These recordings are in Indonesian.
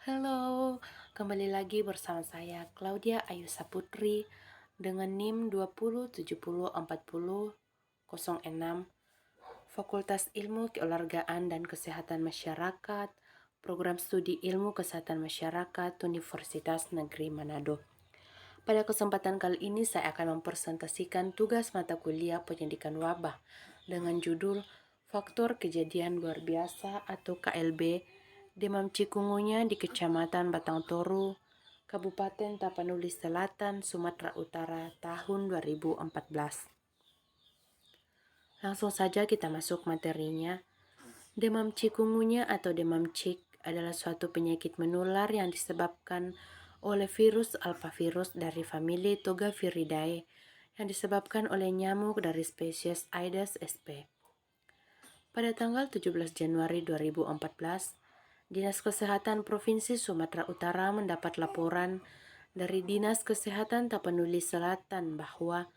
Halo, kembali lagi bersama saya Claudia Ayu Saputri dengan NIM 20704006, Fakultas Ilmu Keolahragaan dan Kesehatan Masyarakat, Program Studi Ilmu Kesehatan Masyarakat, Universitas Negeri Manado. Pada kesempatan kali ini saya akan mempresentasikan tugas mata kuliah pendidikan wabah dengan judul Faktor Kejadian Luar Biasa atau KLB demam cikungunya di Kecamatan Batang Toru, Kabupaten Tapanuli Selatan, Sumatera Utara tahun 2014. Langsung saja kita masuk materinya. Demam cikungunya atau demam cik adalah suatu penyakit menular yang disebabkan oleh virus alphavirus dari famili Togaviridae yang disebabkan oleh nyamuk dari spesies Aedes sp. Pada tanggal 17 Januari 2014, Dinas Kesehatan Provinsi Sumatera Utara mendapat laporan dari Dinas Kesehatan Tapanuli Selatan bahwa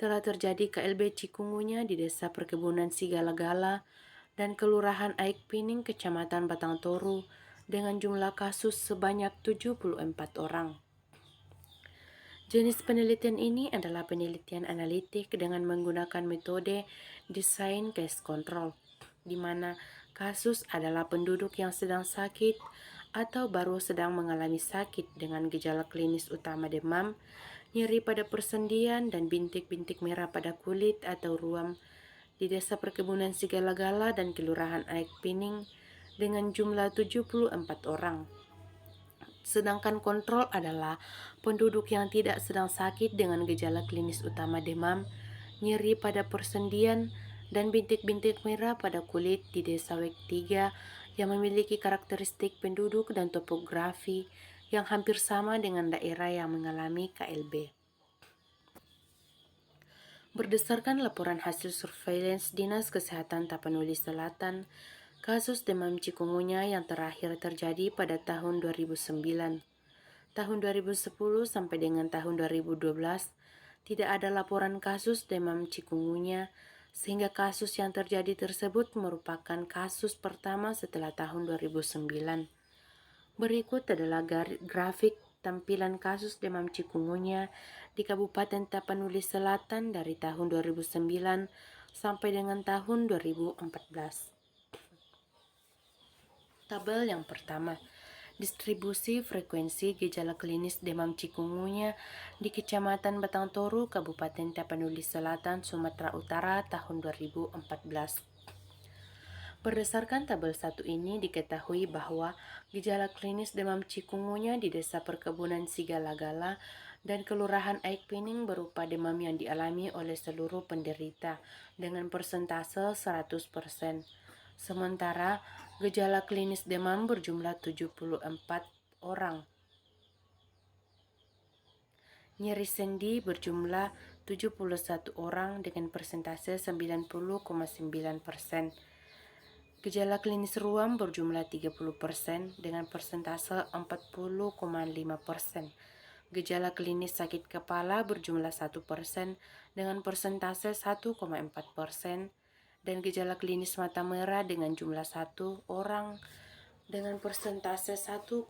telah terjadi KLB cikungunya di Desa Perkebunan Sigala-Gala dan Kelurahan Aik Pining, Kecamatan Batang Toru dengan jumlah kasus sebanyak 74 orang. Jenis penelitian ini adalah penelitian analitik dengan menggunakan metode desain case control, di mana kasus adalah penduduk yang sedang sakit atau baru sedang mengalami sakit dengan gejala klinis utama demam, nyeri pada persendian, dan bintik-bintik merah pada kulit atau ruam di Desa Perkebunan Sigala-Gala dan Kelurahan Aik Pining dengan jumlah 74 orang. Sedangkan kontrol adalah penduduk yang tidak sedang sakit dengan gejala klinis utama demam, nyeri pada persendian, dan bintik-bintik merah pada kulit di Desa Wek 3 yang memiliki karakteristik penduduk dan topografi yang hampir sama dengan daerah yang mengalami KLB. Berdasarkan laporan hasil surveillance Dinas Kesehatan Tapanuli Selatan, kasus demam cikungunya yang terakhir terjadi pada tahun 2009. Tahun 2010 sampai dengan tahun 2012 tidak ada laporan kasus demam cikungunya, sehingga kasus yang terjadi tersebut merupakan kasus pertama setelah tahun 2009. Berikut adalah grafik tampilan kasus demam cikungunya di Kabupaten Tapanuli Selatan dari tahun 2009 sampai dengan tahun 2014. Tabel yang pertama, distribusi frekuensi gejala klinis demam cikungunya di Kecamatan Batang Toru, Kabupaten Tapanuli Selatan, Sumatera Utara tahun 2014. Berdasarkan tabel 1 ini diketahui bahwa gejala klinis demam cikungunya di Desa Perkebunan Sigala-Gala dan Kelurahan Aik Pining berupa demam yang dialami oleh seluruh penderita dengan persentase 100%. Sementara gejala klinis demam berjumlah 74 orang. Nyeri sendi berjumlah 71 orang dengan persentase 90,9%. Gejala klinis ruam berjumlah 30% dengan persentase 40,5%. Gejala klinis sakit kepala berjumlah 1% dengan persentase 1,4%. Dan gejala klinis mata merah dengan jumlah 1 orang dengan persentase 1,4%.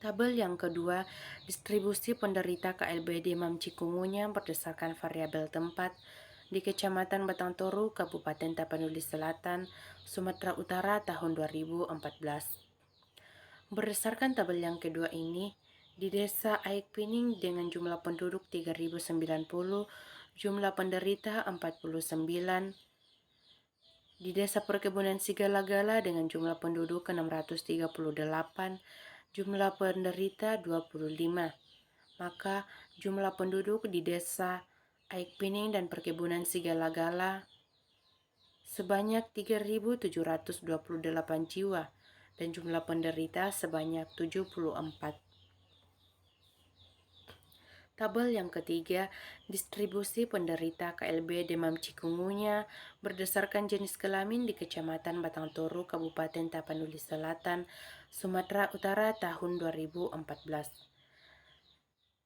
Tabel yang kedua, distribusi penderita KLB demam cikungunya berdasarkan variabel tempat di Kecamatan Batang Toru, Kabupaten Tapanuli Selatan, Sumatera Utara tahun 2014. Berdasarkan tabel yang kedua ini, di Desa Aik Pining dengan jumlah penduduk 3090, jumlah penderita 49, di Desa Perkebunan Sigala-Gala dengan jumlah penduduk 638, jumlah penderita 25. Maka jumlah penduduk di Desa Aik Pining dan Perkebunan Sigala-Gala sebanyak 3.728 jiwa dan jumlah penderita sebanyak 74. Tabel yang ketiga, distribusi penderita KLB demam cikungunya berdasarkan jenis kelamin di Kecamatan Batang Toru, Kabupaten Tapanuli Selatan, Sumatera Utara tahun 2014.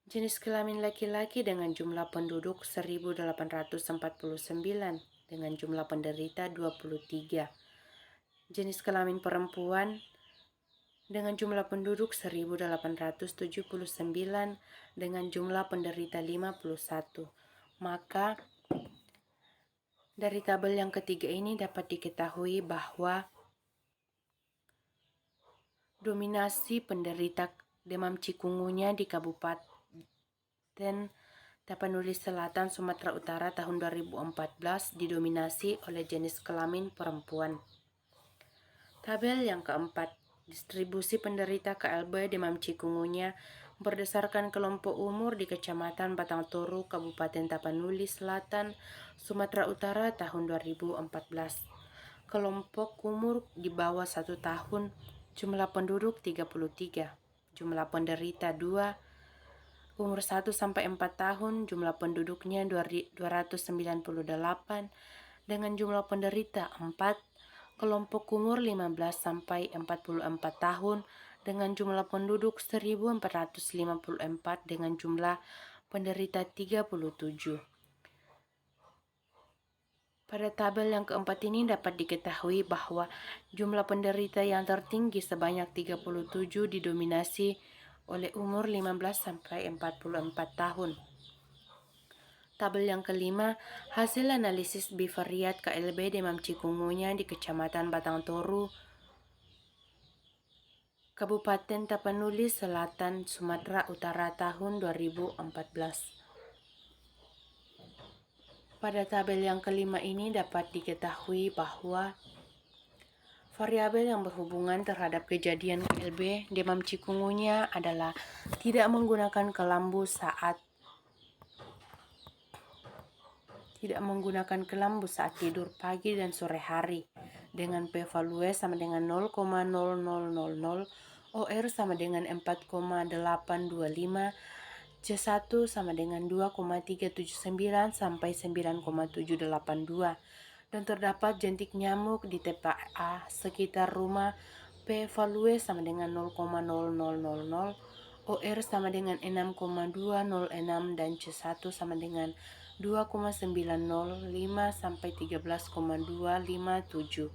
Jenis kelamin laki-laki dengan jumlah penduduk 1.849 dengan jumlah penderita 23. jenis kelamin perempuan dengan jumlah penduduk 1879 dengan jumlah penderita 51. Maka dari tabel yang ketiga ini dapat diketahui bahwa dominasi penderita demam cikungunya di Kabupaten Tapanuli Selatan, Sumatera Utara tahun 2014 didominasi oleh jenis kelamin perempuan. Tabel yang keempat, distribusi penderita KLB demam cikungunya berdasarkan kelompok umur di Kecamatan Batang Toru, Kabupaten Tapanuli Selatan, Sumatera Utara tahun 2014. Kelompok umur di bawah 1 tahun, jumlah penduduk 33, jumlah penderita 2, umur 1 sampai 4 tahun, jumlah penduduknya 298 dengan jumlah penderita 4, kelompok umur 15 sampai 44 tahun dengan jumlah penduduk 1454 dengan jumlah penderita 37. Pada tabel yang keempat ini dapat diketahui bahwa jumlah penderita yang tertinggi sebanyak 37 didominasi oleh umur 15 sampai 44 tahun. Tabel yang kelima, hasil analisis bivariat KLB demam cikungunya di Kecamatan Batang Toru, Kabupaten Tapanuli Selatan, Sumatera Utara tahun 2014. Pada tabel yang kelima ini dapat diketahui bahwa variabel yang berhubungan terhadap kejadian KLB demam cikungunya adalah tidak menggunakan kelambu saat tidur pagi dan sore hari dengan p-value sama dengan 0,0000, OR sama dengan 4,825, C1 sama dengan 2,379 sampai 9,782 dan terdapat jentik nyamuk di TPA sekitar rumah. P-value sama dengan 0,0000, OR sama dengan 6,206 dan C1 sama dengan 2,905 sampai 13,257.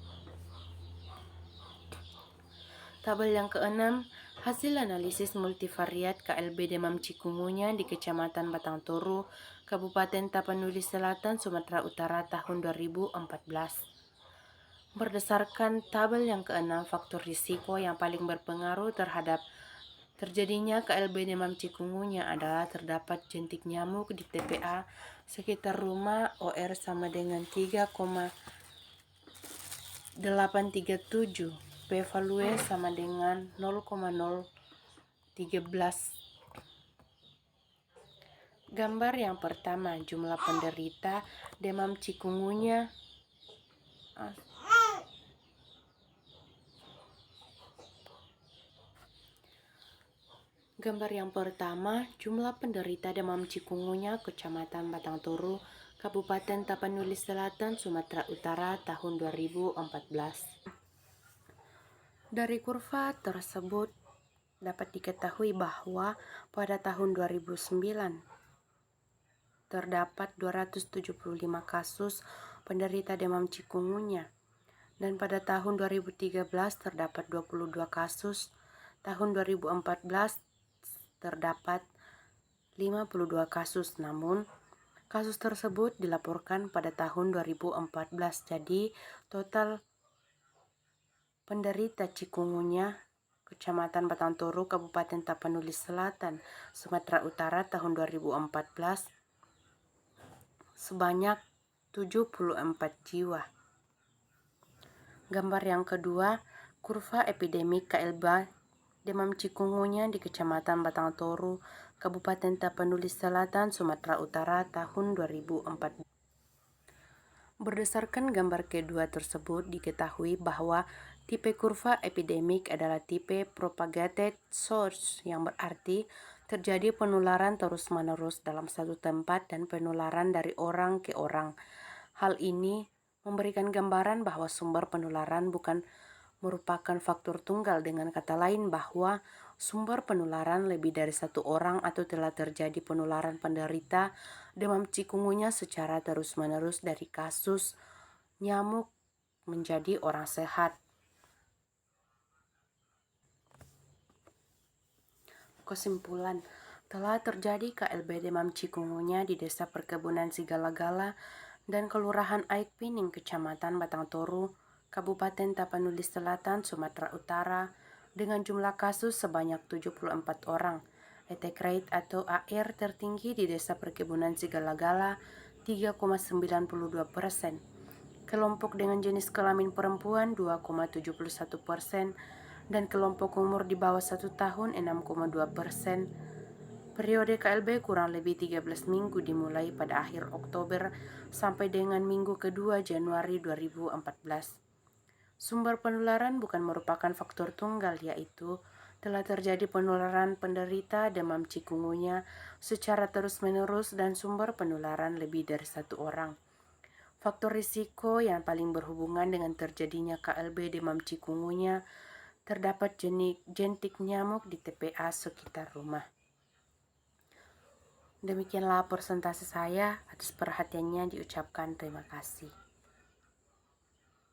Tabel yang keenam, hasil analisis multivariat KLB demam cikungunya di Kecamatan Batang Toru, Kabupaten Tapanuli Selatan, Sumatera Utara tahun 2014. Berdasarkan tabel yang keenam, faktor risiko yang paling berpengaruh terhadap terjadinya KLB demam cikungunya adalah terdapat jentik nyamuk di TPA sekitar rumah, OR sama dengan 3,837, p-value sama dengan 0,013. Gambar yang pertama, jumlah penderita demam cikungunya Gambar yang pertama, jumlah penderita demam cikungunya Kecamatan Batang Toru, Kabupaten Tapanuli Selatan, Sumatera Utara tahun 2014. Dari kurva tersebut dapat diketahui bahwa pada tahun 2009 terdapat 275 kasus penderita demam cikungunya dan pada tahun 2013 terdapat 22 kasus, tahun 2014 terdapat 52 kasus, namun kasus tersebut dilaporkan pada tahun 2014. Jadi total penderita cikungunya Kecamatan Batang Toru, Kabupaten Tapanuli Selatan, Sumatera Utara tahun 2014 sebanyak 74 jiwa. Gambar yang kedua, kurva epidemik KLB demam cikungunya di Kecamatan Batang Toru, Kabupaten Tapanuli Selatan, Sumatera Utara tahun 2014. Berdasarkan gambar kedua tersebut diketahui bahwa tipe kurva epidemik adalah tipe propagated source, yang berarti terjadi penularan terus-menerus dalam satu tempat dan penularan dari orang ke orang. Hal ini memberikan gambaran bahwa sumber penularan bukan merupakan faktor tunggal, dengan kata lain bahwa sumber penularan lebih dari satu orang atau telah terjadi penularan penderita demam cikungunya secara terus-menerus dari kasus nyamuk menjadi orang sehat. Kesimpulan, telah terjadi KLB demam cikungunya di Desa Perkebunan Sigala-Gala dan Kelurahan Aik Pining, Kecamatan Batang Toru, Kabupaten Tapanuli Selatan, Sumatera Utara, dengan jumlah kasus sebanyak 74 orang. Attack rate atau AR tertinggi di Desa Perkebunan Sigala-Gala 3,92%. Kelompok dengan jenis kelamin perempuan 2,71% dan kelompok umur di bawah 1 tahun 6,2%. Periode KLB kurang lebih 13 minggu dimulai pada akhir Oktober sampai dengan minggu kedua Januari 2014. Sumber penularan bukan merupakan faktor tunggal, yaitu telah terjadi penularan penderita demam cikungunya secara terus-menerus dan sumber penularan lebih dari satu orang. Faktor risiko yang paling berhubungan dengan terjadinya KLB demam cikungunya terdapat jentik nyamuk di TPA sekitar rumah. Demikianlah persentase saya, atas perhatiannya diucapkan terima kasih.